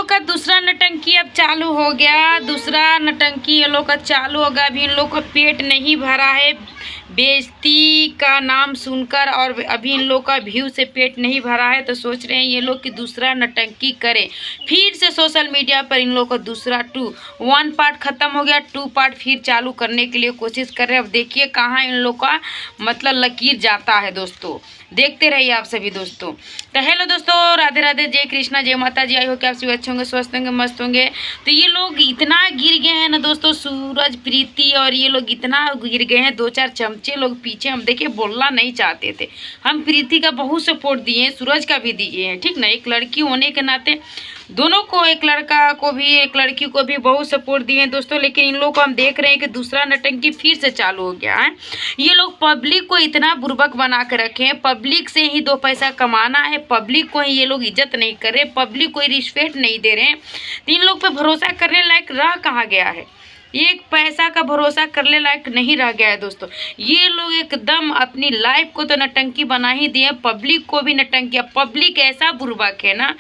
लोग का दूसरा नटंकी अब चालू हो गया। दूसरा नटंकी ये लोग का चालू होगा। अभी इन लोग का पेट नहीं भरा है बेइज्जती का नाम सुनकर, और अभी इन लोग का व्यू से पेट नहीं भरा है, तो सोच रहे हैं ये लोग कि दूसरा नटंकी करें। फिर से सोशल मीडिया पर इन लोग का दूसरा 1 पार्ट ख़त्म हो गया, 2 पार्ट फिर चालू करने के लिए कोशिश कर रहे हैं। अब देखिए कहाँ इन लोग का मतलब लकीर जाता है दोस्तों। देखते रहिए आप सभी दोस्तों। तो हेलो दोस्तों, राधे राधे, जय कृष्णा, जय माता जी। आई हो कि आप सभी अच्छे होंगे, स्वस्थ होंगे, मस्त होंगे। तो ये लोग इतना गिर गए हैं ना दोस्तों, सूरज, प्रीति और ये लोग इतना गिर गए हैं। 2-4 चमचे लोग पीछे, हम देखिए बोलना नहीं चाहते थे। हम प्रीति का बहुत सपोर्ट दिए हैं, सूरज का भी दिए हैं, ठीक ना। एक लड़की होने के नाते दोनों को, एक लड़का को भी एक लड़की को भी बहुत सपोर्ट दिए हैं दोस्तों। लेकिन इन लोग को हम देख रहे हैं कि दूसरा नटंकी फिर से चालू हो गया है। ये लोग पब्लिक को इतना बुर्बक बना के रखे हैं, पब्लिक से ही 2 पैसा कमाना है, पब्लिक को ही ये लोग इज्जत नहीं कर रहे, पब्लिक को रिस्पेक्ट नहीं दे रहे हैं। तो इन लोग पे भरोसा करने लायक रह कहाँ गया है? एक पैसा का भरोसा करने लायक नहीं रह गया है दोस्तों। ये लोग एकदम अपनी लाइफ को तो नटंकी बना ही दिए, पब्लिक को भी नटंकी। पब्लिक ऐसा बुर्बक है ना,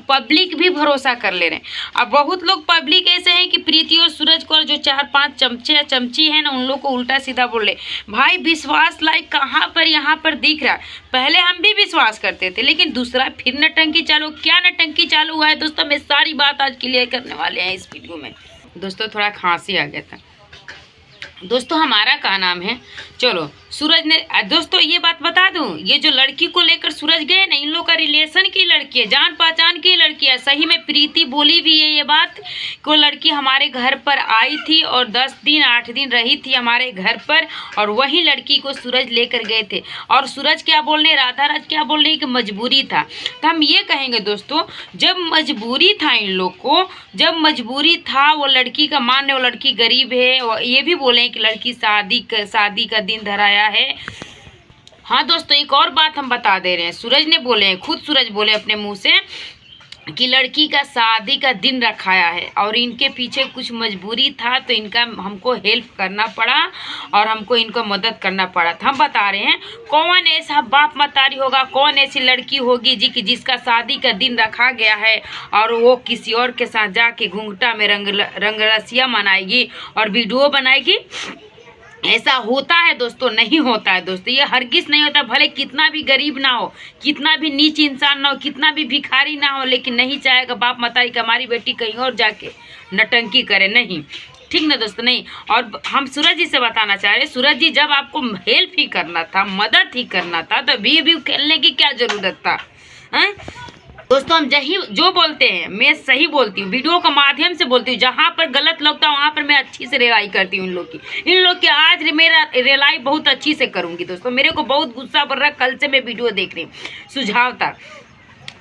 पब्लिक भी भरोसा कर ले रहे हैं। अब बहुत लोग पब्लिक ऐसे हैं कि प्रीति और सूरज को जो 4-5 चमचे या चमची है ना, उन लोग को उल्टा सीधा बोल रहे। भाई विश्वास लाइक कहाँ पर यहाँ पर दिख रहा है। पहले हम भी विश्वास करते थे, लेकिन दूसरा फिर नटंकी चालू। क्या नटंकी चालू हुआ है दोस्तों, मैं सारी बात आज क्लियर करने वाले हैं इस वीडियो में। दोस्तों थोड़ा खांसी आ गया था दोस्तों। हमारा क्या नाम है, चलो सूरज ने, दोस्तों ये बात बता दूं, ये जो लड़की को लेकर सूरज गए ना, इन लोग का रिलेशन की लड़की है, जान पहचान की लड़की है। सही में प्रीति बोली भी है ये बात कि वो लड़की हमारे घर पर आई थी और 10 दिन 8 दिन रही थी हमारे घर पर, और वही लड़की को सूरज लेकर गए थे। और सूरज क्या बोल रहे, राधा राज क्या बोल रहे कि मजबूरी था। तो हम ये कहेंगे दोस्तों, जब मजबूरी था इन लोग को, जब मजबूरी था, वो लड़की का मान, वो लड़की गरीब है, ये भी बोले कि लड़की शादी का दिन धराया है। हाँ दोस्तों, एक और बात हम बता दे रहे हैं, सूरज ने बोले हैं, खुद सूरज बोले अपने मुंह से कि लड़की का शादी का दिन रखाया है, और इनके पीछे कुछ मजबूरी था, तो इनका हमको हेल्प करना पड़ा और हमको इनको मदद करना पड़ा था। हम बता रहे हैं कौन ऐसा बाप मतारी होगा, कौन ऐसी लड़की होगी जी कि जिसका शादी का दिन रखा गया है और वो किसी और के साथ जाके घूंघटा में रंगरसिया मनाएगी और वीडियो बनाएगी। ऐसा होता है दोस्तों? नहीं होता है दोस्तों, ये हरगिज नहीं होता। भले कितना भी गरीब ना हो, कितना भी नीच इंसान ना हो, कितना भी भिखारी ना हो, लेकिन नहीं चाहेगा बाप मतारी कि हमारी बेटी कहीं और जाके नटंकी करे, नहीं, ठीक ना दोस्तों, नहीं। और हम सूरज जी से बताना चाह रहे, सूरज जी जब आपको हेल्प ही करना था, मदद ही करना था, तो भी खेलने की क्या जरूरत था? दोस्तों हम जो बोलते हैं मैं सही बोलती हूँ, वीडियो के माध्यम से बोलती हूँ। जहाँ पर गलत लगता है वहाँ पर मैं अच्छी से रिलाई करती हूँ इन लोग की। आज मेरा रिलाई बहुत अच्छी से करूँगी दोस्तों। मेरे को बहुत गुस्सा पड़ रहा है, कल से मैं वीडियो देख रही हूँ। सुझाव था,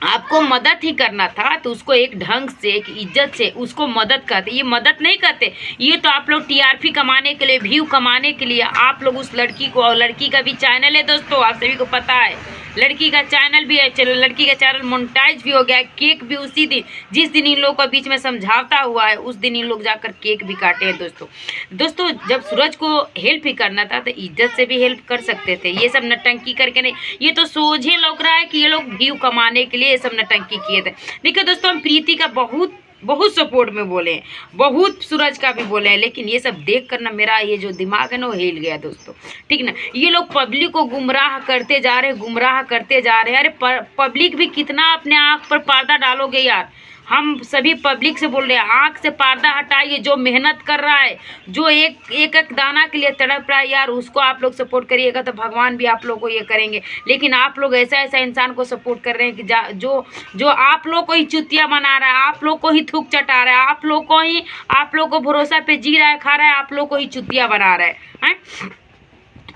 आपको मदद ही करना था तो उसको एक ढंग से, एक इज्जत से उसको मदद करते। ये मदद नहीं करते, ये तो आप लोग टीआरपी कमाने के लिए, व्यू कमाने के लिए आप लोग उस लड़की को, और लड़की का भी चैनल है दोस्तों, आप सभी को पता है, लड़की का चैनल भी है। चलो लड़की का चैनल मोनेटाइज भी हो गया, केक भी उसी दिन, जिस दिन इन लोग का बीच में समझौता हुआ है, उस दिन इन लोग जाकर केक भी काटे हैं दोस्तों। जब सूरज को हेल्प ही करना था तो इज्जत से भी हेल्प कर सकते थे, ये सब नटंकी करके नहीं। ये तो सोझे लग रहा है कि ये लोग व्यू कमाने के लिए ये सब नटंकी किए थे। देखिए दोस्तों, हम प्रीति का बहुत सपोर्ट में बोले हैं, बहुत सूरज का भी बोले हैं, लेकिन ये सब देख कर ना मेरा ये जो दिमाग है ना वो हिल गया दोस्तों, ठीक ना। ये लोग पब्लिक को गुमराह करते जा रहे हैं, अरे पब्लिक भी कितना अपने आँख पर पर्दा डालोगे यार। हम सभी पब्लिक से बोल रहे हैं, आँख से पर्दा हटाइए। जो मेहनत कर रहा है, जो एक दाना के लिए तड़प रहा है यार, उसको आप लोग सपोर्ट करिएगा तो भगवान भी आप लोग को ये करेंगे। लेकिन आप लोग ऐसा इंसान को सपोर्ट कर रहे हैं कि जो आप लोग को ही चुतिया बना रहा है, आप लोग को ही थूक चटा रहा है, आप लोग को भरोसा पे जी रहा है, खा रहा है, आप लोग को ही चुतिया बना रहा है,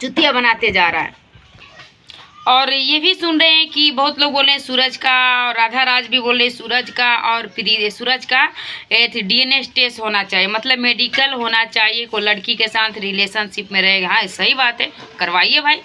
चुतिया बनाते जा रहा है। और ये भी सुन रहे हैं कि बहुत लोग बोल रहे हैं सूरज का, और राधा राज भी बोल रहे हैं सूरज का, और सूरज का DNA टेस्ट होना चाहिए, मतलब मेडिकल होना चाहिए, कोई लड़की के साथ रिलेशनशिप में रहेगा। हाँ सही बात है, करवाइए भाई,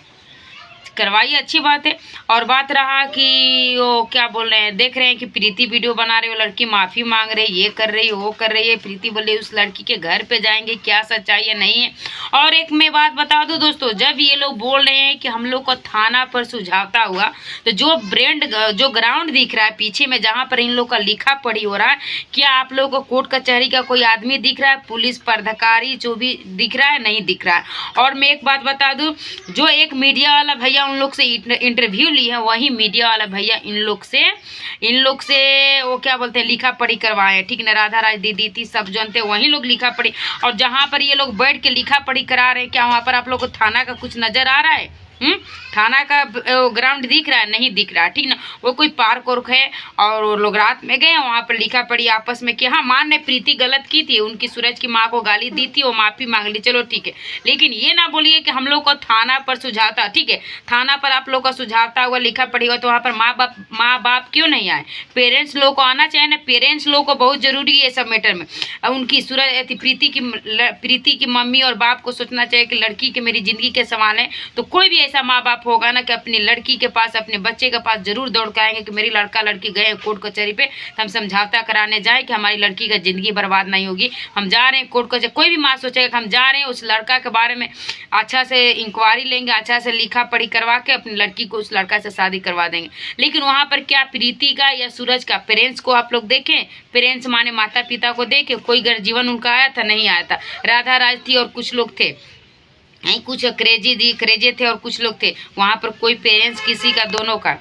करवाइए, अच्छी बात है। और बात रहा कि वो क्या बोल रहे हैं, देख रहे हैं कि प्रीति वीडियो बना रही है, वो लड़की माफ़ी मांग रही है, ये कर रही है, वो कर रही है। प्रीति बोले उस लड़की के घर पे जाएंगे, क्या सच्चाई है नहीं है। और एक मैं बात बता दूं दोस्तों, जब ये लोग बोल रहे हैं कि हम लोग को थाना पर सुझावता हुआ, तो जो ग्राउंड दिख रहा है पीछे में, जहाँ पर इन लोग का लिखा पढ़ी हो रहा है, क्या आप लोग को कोर्ट कचहरी का कोई आदमी दिख रहा है, पुलिस पदाधिकारी जो भी दिख रहा है, नहीं दिख रहा है। और मैं एक बात बता दूं, जो एक मीडिया वाला भैया उन लोग से इंटरव्यू ली है, वही मीडिया वाला भैया इन लोग से वो क्या बोलते हैं, लिखा पढ़ी करवाए, ठीक ना। राधा राज दीदी थी, सब जानते, वही लोग लिखा पढ़ी। और जहाँ पर ये लोग बैठ के लिखा पढ़ी करा रहे हैं, क्या वहाँ पर आप लोग को थाना का कुछ नजर आ रहा है? थाना का ग्राउंड दिख रहा है? नहीं दिख रहा, ठीक ना। वो कोई पार्क वार्क है और वो लोग रात में गए, वहाँ पर लिखा पड़ी आपस में कि हाँ मान ने प्रीति गलत की थी, उनकी सूरज की माँ को गाली दी थी, वो माफ़ी मांग ली, चलो ठीक है। लेकिन ये ना बोलिए कि हम लोग को थाना पर सुझावता, ठीक है, थाना पर आप लोग का सुझावता हुआ लिखा पड़ी हुआ, तो वहाँ पर माँ बाप क्यों नहीं आए? पेरेंट्स लोग को आना चाहिए ना, पेरेंट्स लोग को बहुत ज़रूरी है सब मैटर में। उनकी सूरज प्रीति की मम्मी और बाप को सोचना चाहिए कि लड़की के मेरी ज़िंदगी के सवाल है, तो कोई भी ऐसा माँ बाप होगा ना कि अपनी लड़की के पास, अपने बच्चे के पास जरूर दौड़ के आएंगे कि मेरी लड़का लड़की गए कोर्ट कचहरी पे, तो हम समझौता कराने जाए कि हमारी लड़की का ज़िंदगी बर्बाद नहीं होगी, हम जा रहे हैं कोर्ट कचहरी। कोई भी माँ सोचेगा कि हम जा रहे हैं उस लड़का के बारे में अच्छा से इंक्वायरी लेंगे, अच्छा से लिखा पढ़ी करवा के अपनी लड़की को उस लड़का से शादी करवा देंगे। लेकिन वहाँ पर क्या प्रीति का या सूरज का पेरेंट्स को आप लोग देखें, पेरेंट्स माने माता पिता को देखें, कोई गर्जीवन उनका आया था? नहीं आया था। राधा राज थी और कुछ लोग थे, कुछ क्रेजी थे और कुछ लोग थे, वहाँ पर कोई पेरेंट्स किसी का, दोनों का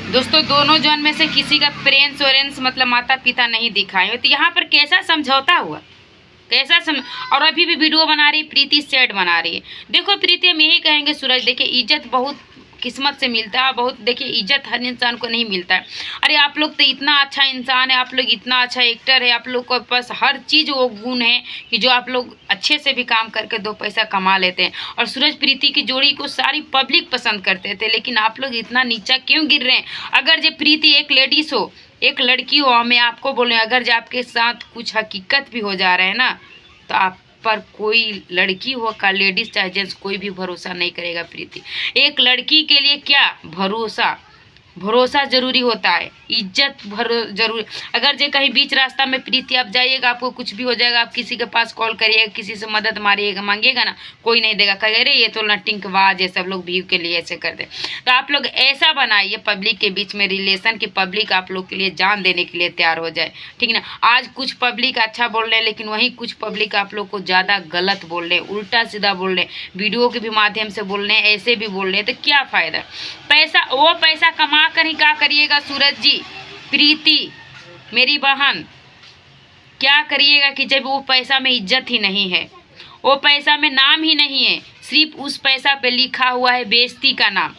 दोस्तों, दोनों जन में से किसी का पेरेंट्स वेरेंट्स मतलब माता पिता नहीं दिखाए, तो यहाँ पर कैसा समझौता हुआ, कैसा और अभी भी वीडियो बना रही प्रीति, सेट बना रही है। देखो प्रीति, हम यही कहेंगे सूरज, देखिए इज्जत बहुत किस्मत से मिलता है, बहुत देखिए इज्जत हर इंसान को नहीं मिलता है। अरे आप लोग तो इतना अच्छा इंसान है, आप लोग इतना अच्छा एक्टर है, आप लोग के पास हर चीज़ वो गुण है कि जो आप लोग अच्छे से भी काम करके दो पैसा कमा लेते हैं। और सूरज प्रीति की जोड़ी को सारी पब्लिक पसंद करते थे, लेकिन आप लोग इतना नीचा क्यों गिर रहे हैं? अगर जो प्रीति एक लेडीज हो, एक लड़की हो, मैं आपको बोलूँ, अगर जो आपके साथ कुछ हकीकत भी हो जा रहे हैं ना, तो आप पर कोई लड़की हो का, लेडीज चाहे जेंट्स, कोई भी भरोसा नहीं करेगा। प्रीति, एक लड़की के लिए क्या भरोसा जरूरी होता है, इज्जत जरूरी। अगर जो कहीं बीच रास्ता में प्रीति आप जाइएगा, आपको कुछ भी हो जाएगा, आप किसी के पास कॉल करिएगा, किसी से मदद मांगिएगा ना, कोई नहीं देगा, कहे अरे ये तो नटिंकबाज है, सब लोग व्यू के लिए ऐसे कर दे। तो आप लोग ऐसा बनाइए पब्लिक के बीच में रिलेशन की पब्लिक आप लोग के लिए जान देने के लिए तैयार हो जाए, ठीक ना। आज कुछ पब्लिक अच्छा बोल रहे हैं, लेकिन वहीं कुछ पब्लिक आप लोग को ज़्यादा गलत बोल रहे हैं, उल्टा सीधा बोल रहे हैं, वीडियो के भी माध्यम से बोल रहे हैं, ऐसे भी बोल रहे हैं, तो क्या फ़ायदा? वो पैसा कमा कर ही क्या करिएगा सूरज जी, प्रीति मेरी बहन, क्या करिएगा कि जब वो पैसा में इज्जत ही नहीं है, वो पैसा में नाम ही नहीं है, सिर्फ उस पैसा पे लिखा हुआ है बेइज्जती का नाम,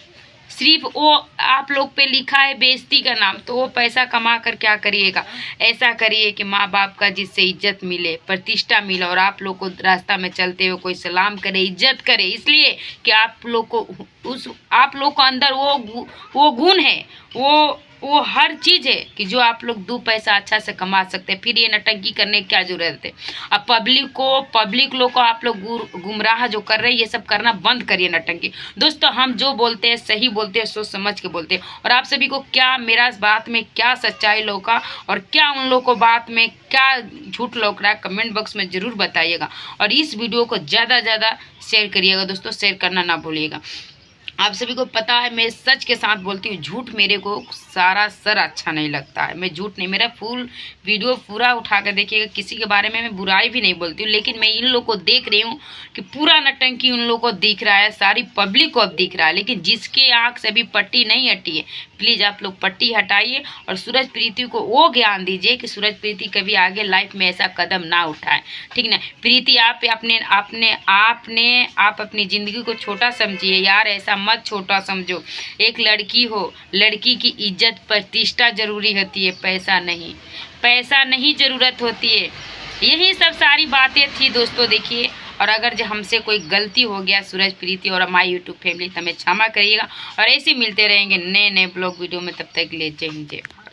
सिर्फ वो आप लोग पे लिखा है बेइज्जती का नाम, तो वो पैसा कमा कर क्या करिएगा? ऐसा करिए कि माँ बाप का जिससे इज्जत मिले, प्रतिष्ठा मिले, और आप लोग को रास्ता में चलते हुए कोई सलाम करे, इज्जत करे, इसलिए कि आप लोग को अंदर वो गुण है, वो हर चीज़ है कि जो आप लोग दो पैसा अच्छा से कमा सकते हैं। फिर ये नटंकी करने की क्या जरूरत है? अब पब्लिक लोग को आप लोग गुमराह जो कर रहे हैं, ये सब करना बंद करिए नटंकी। दोस्तों, हम जो बोलते हैं सही बोलते हैं, सोच समझ के बोलते हैं। और आप सभी को क्या मेरा बात में क्या सच्चाई लौका और क्या उन लोग को बात में क्या झूठ लौक रहा है, कमेंट बॉक्स में ज़रूर बताइएगा। और इस वीडियो को ज़्यादा ज़्यादा शेयर करिएगा दोस्तों, शेयर करना ना भूलिएगा। आप सभी को पता है मैं सच के साथ बोलती हूँ, झूठ मेरे को सारा सर अच्छा नहीं लगता है। मैं झूठ नहीं, मेरा फुल वीडियो पूरा उठा कर देखिएगा, किसी के बारे में मैं बुराई भी नहीं बोलती हूँ। लेकिन मैं इन लोग को देख रही हूँ कि पूरा नटंकी उन लोग को दिख रहा है, सारी पब्लिक को अब दिख रहा है। लेकिन जिसके आँख से भी पट्टी नहीं हटी है, प्लीज़ आप लोग पट्टी हटाइए और सूरज प्रीति को वो ज्ञान दीजिए कि सूरज प्रीति कभी आगे लाइफ में ऐसा कदम ना उठाए, ठीक ना। प्रीति, आप अपनी ज़िंदगी को छोटा समझिए यार, ऐसा मत छोटा समझो। एक लड़की हो, लड़की की इज्जत प्रतिष्ठा जरूरी होती है, पैसा नहीं जरूरत होती है। यही सब सारी बातें थी दोस्तों, देखिए। और अगर जो हमसे कोई गलती हो गया सूरज प्रीति और हमारी यूट्यूब फैमिली, तो हमें क्षमा करिएगा। और ऐसे मिलते रहेंगे नए ब्लॉग वीडियो में, तब तक के लिए जय हिंद जय भारत।